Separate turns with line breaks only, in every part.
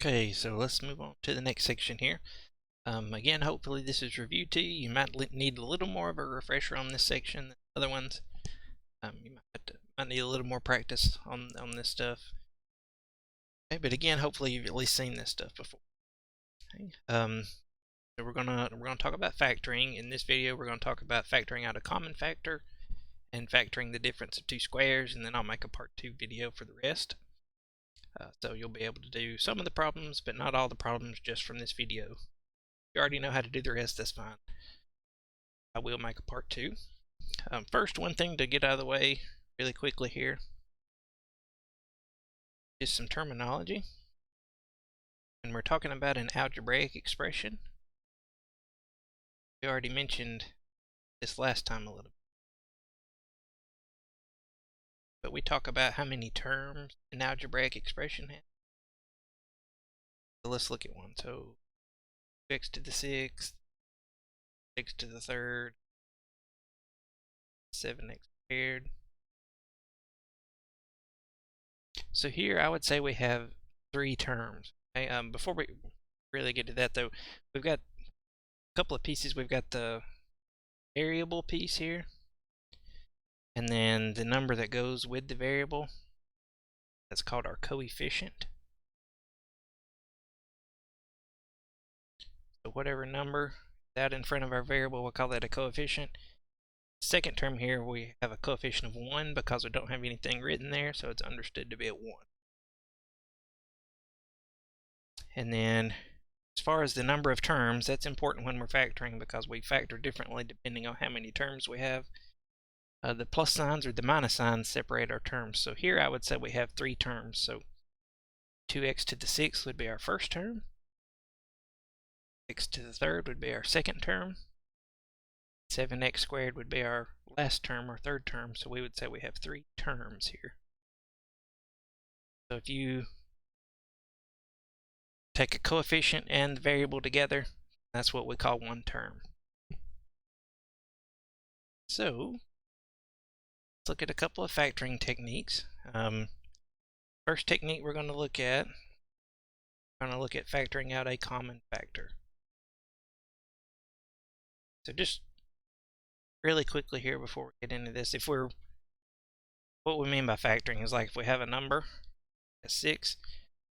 Okay, so let's move on to the next section here. Again, hopefully this is reviewed to you. You might need a little more of a refresher on this section than other ones. You might need a little more practice on this stuff. Okay, but again, hopefully you've at least seen this stuff before. Okay. So we're gonna talk about factoring. In this video, we're gonna talk about factoring out a common factor and factoring the difference of two squares, and then I'll make a part 2 video for the rest. So you'll be able to do some of the problems, but not all the problems just from this video. If you already know how to do the rest, that's fine. I will make a part 2. First, one thing to get out of the way really quickly here is some terminology. When we're talking about an algebraic expression, we already mentioned this last time a little bit. But we talk about how many terms an algebraic expression has. So let's look at one. So 2x to the 6th, x to the 3rd, 7x squared. So here I would say we have 3 terms. Okay? Before we really get to that though, we've got a couple of pieces. We've got the variable piece here, and then the number that goes with the variable. That's called our coefficient. So whatever number that in front of our variable, we'll call that a coefficient. Second term here, we have a coefficient of 1 because we don't have anything written there, so it's understood to be a 1. And then as far as the number of terms, that's important when we're factoring because we factor differently depending on how many terms we have. The plus signs or the minus signs separate our terms. So here I would say we have 3 terms. So 2x to the 6th would be our first term. X to the 3rd would be our second term. 7x squared would be our last term or third term. So we would say we have 3 terms here. So if you take a coefficient and the variable together, that's what we call one term. So let's look at a couple of factoring techniques. First technique we're going to look at factoring out a common factor. So just really quickly here before we get into this, what we mean by factoring is like if we have a number, a 6,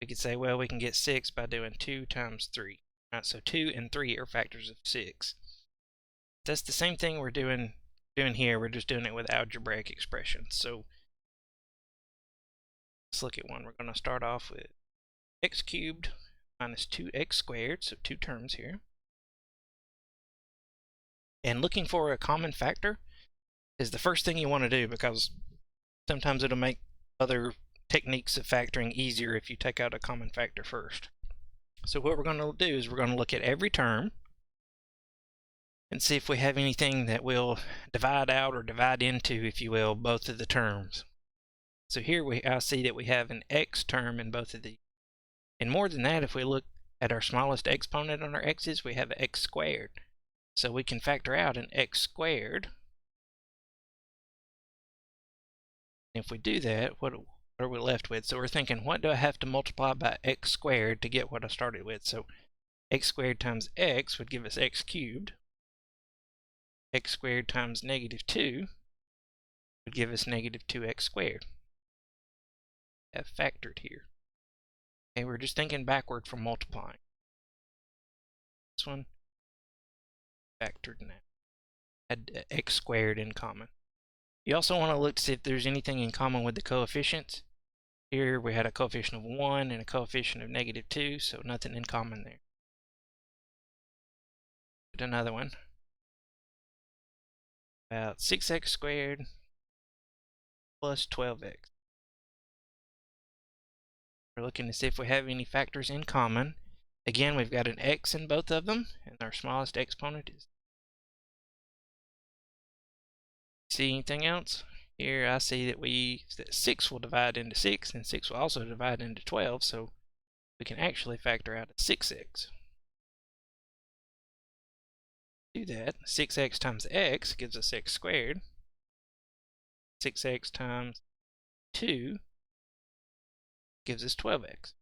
we could say, well, we can get 6 by doing 2 times 3. Right? So 2 and 3 are factors of 6. That's the same thing we're doing here. We're just doing it with algebraic expressions. So let's look at one. We're going to start off with x cubed minus 2x squared, so 2 terms here. And looking for a common factor is the first thing you want to do because sometimes it'll make other techniques of factoring easier if you take out a common factor first. So what we're going to do is we're going to look at every term and see if we have anything that will divide out or divide into, if you will, both of the terms. So here I see that we have an x term in both of these. And more than that, if we look at our smallest exponent on our x's, we have x squared. So we can factor out an x squared. If we do that, what are we left with? So we're thinking, what do I have to multiply by x squared to get what I started with? So x squared times x would give us x cubed. X squared times negative 2 would give us negative 2x squared. Have factored here. Okay, we're just thinking backward from multiplying. This one factored now. Had x squared in common. You also want to look to see if there's anything in common with the coefficients. Here we had a coefficient of 1 and a coefficient of negative 2, so nothing in common there. Put another one. About 6x squared plus 12x. We're looking to see if we have any factors in common. Again, we've got an x in both of them, and our smallest exponent is. See anything else? Here I see that 6 will divide into 6, and 6 will also divide into 12, so we can actually factor out a 6x. Do that, 6x times x gives us x squared. 6x times 2 gives us 12x.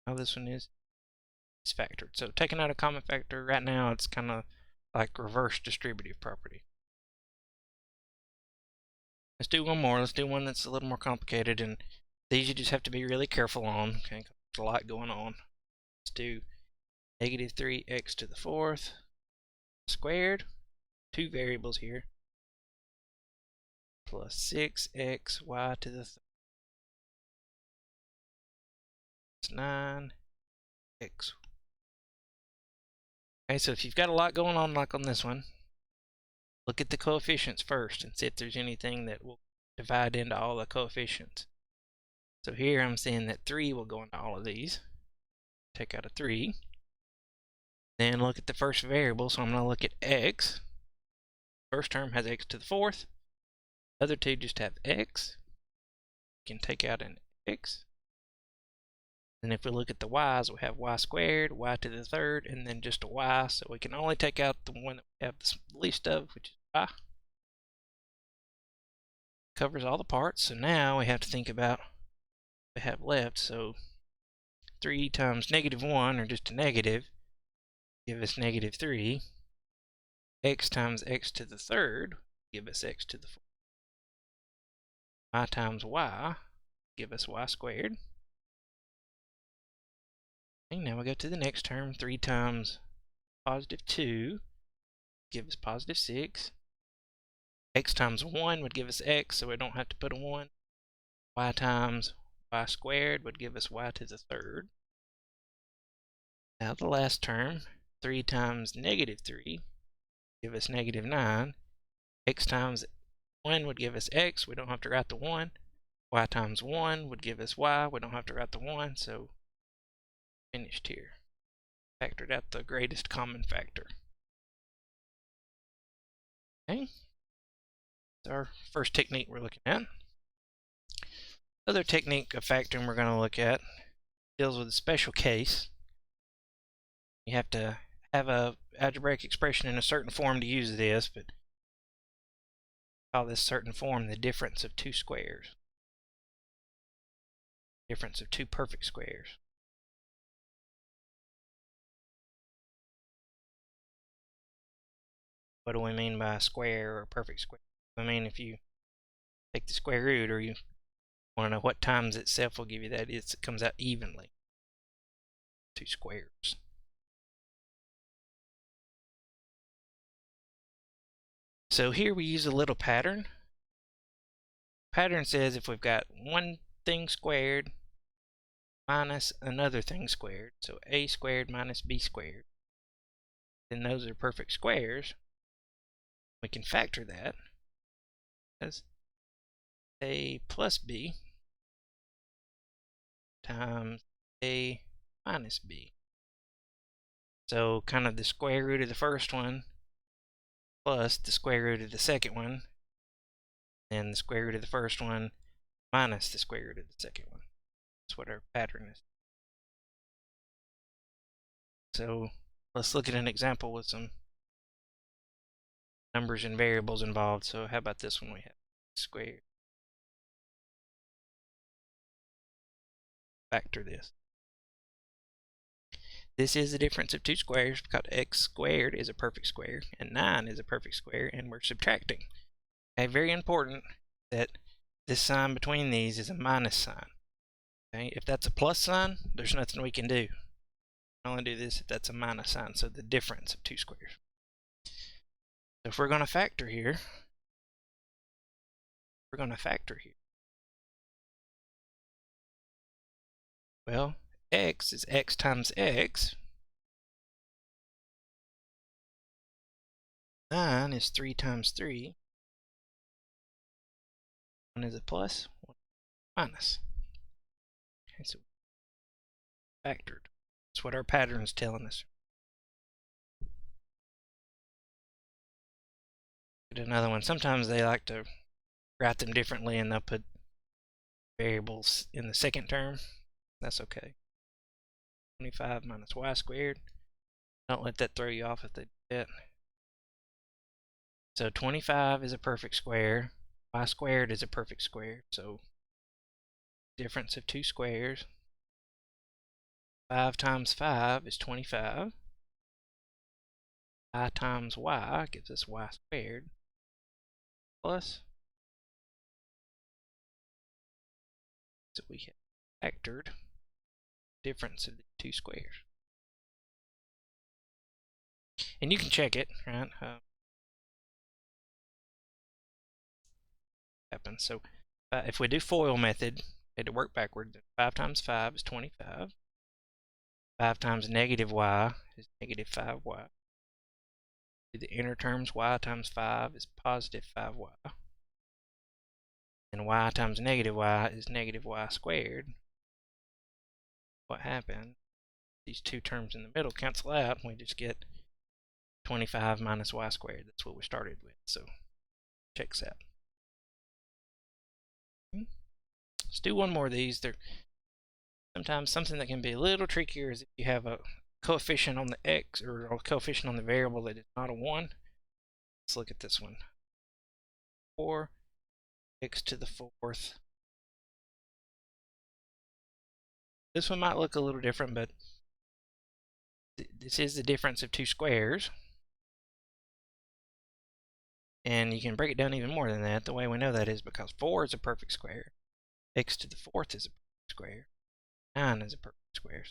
how this one is factored. So taking out a common factor, right now it's kind of like reverse distributive property. Let's do one more. Let's do one that's a little more complicated, and these you just have to be really careful on. Okay, there's a lot going on. Let's do negative 3x to the fourth squared, two variables here, plus 6xy to the third. It's 9x. Okay, so if you've got a lot going on like on this one, look at the coefficients first and see if there's anything that will divide into all the coefficients. So here I'm seeing that 3 will go into all of these. Take out a 3. Then look at the first variable, so I'm going to look at x. First term has x to the fourth. Other two just have x. You can take out an x. And if we look at the y's, we have y squared, y to the third, and then just a y. So we can only take out the one that we have the least of, which is y. Covers all the parts. So now we have to think about what we have left. So 3 times negative 1, or just a negative, give us negative 3. X times x to the third give us x to the fourth. Y times y give us y squared. And now we go to the next term. 3 times positive 2 give us positive 6. X times 1 would give us x, so we don't have to put a 1. Y times y squared would give us y to the third. Now the last term, 3 times negative 3 give us negative 9. X times 1 would give us x, we don't have to write the 1. Y times 1 would give us y, we don't have to write the 1, so finished here. Factored out the greatest common factor. Okay, that's our first technique we're looking at. Other technique of factoring we're going to look at deals with a special case. You have to have a algebraic expression in a certain form to use this, but call this certain form the difference of two squares. Difference of two perfect squares. What do we mean by a square or a perfect square? I mean, if you take the square root, or you want to know what times itself will give you that, it comes out evenly. Two squares. So here we use a little pattern. Pattern says if we've got one thing squared minus another thing squared, so a squared minus b squared, then those are perfect squares. We can factor that as a plus b times a minus b. So kind of the square root of the first one plus the square root of the second one, and the square root of the first one minus the square root of the second one. That's what our pattern is. So let's look at an example with some numbers and variables involved. So how about this one? We have squared. Factor this. This is the difference of two squares because x squared is a perfect square and 9 is a perfect square, and we're subtracting. Okay, very important that this sign between these is a minus sign. Okay, if that's a plus sign, there's nothing we can do. We can only do this if that's a minus sign, so the difference of two squares. So if we're going to factor here, well, x is x times x. 9 is 3 times 3. 1 is a plus, 1 minus. Okay, so factored. That's what our pattern is telling us. Get another one. Sometimes they like to write them differently, and they'll put variables in the second term. That's okay. 25 minus y squared. Don't let that throw you off if they do that. So 25 is a perfect square. Y squared is a perfect square. So difference of two squares. 5 times 5 is 25. I times y gives us y squared plus, so we have factored difference of the two squares. And you can check it, right? Happens. So if we do FOIL method, we had to work backwards. 5 times 5 is 25. 5 times negative y is negative 5y. The inner terms, y times 5 is positive 5y. And y times negative y is negative y squared. What happened? These two terms in the middle cancel out, and we just get 25 minus y squared. That's what we started with, so checks out. Let's do one more of these. They're sometimes something that can be a little trickier is if you have a coefficient on the x or a coefficient on the variable that is not a 1. Let's look at this one. 4 x to the 4th. This one might look a little different, but this is the difference of two squares. And you can break it down even more than that. The way we know that is because 4 is a perfect square. X to the 4th is a perfect square. 9 is a perfect square.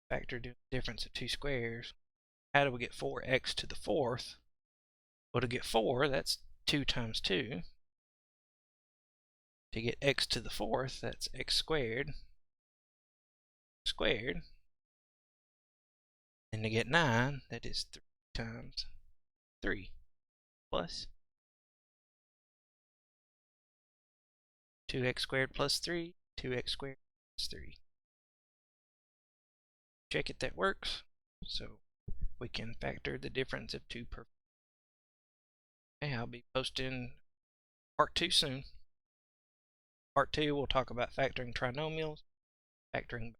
Factor the difference of two squares. How do we get 4x to the 4th? Well, to get 4, that's 2 times 2. To get x to the 4th, that's x squared. And to get 9, that is 3 times 3 plus 2x squared plus 3, 2x squared plus 3. Check it, that works. So we can factor the difference of two perfect. Okay, I'll be posting part 2 soon. Part 2, we'll talk about factoring trinomials, factoring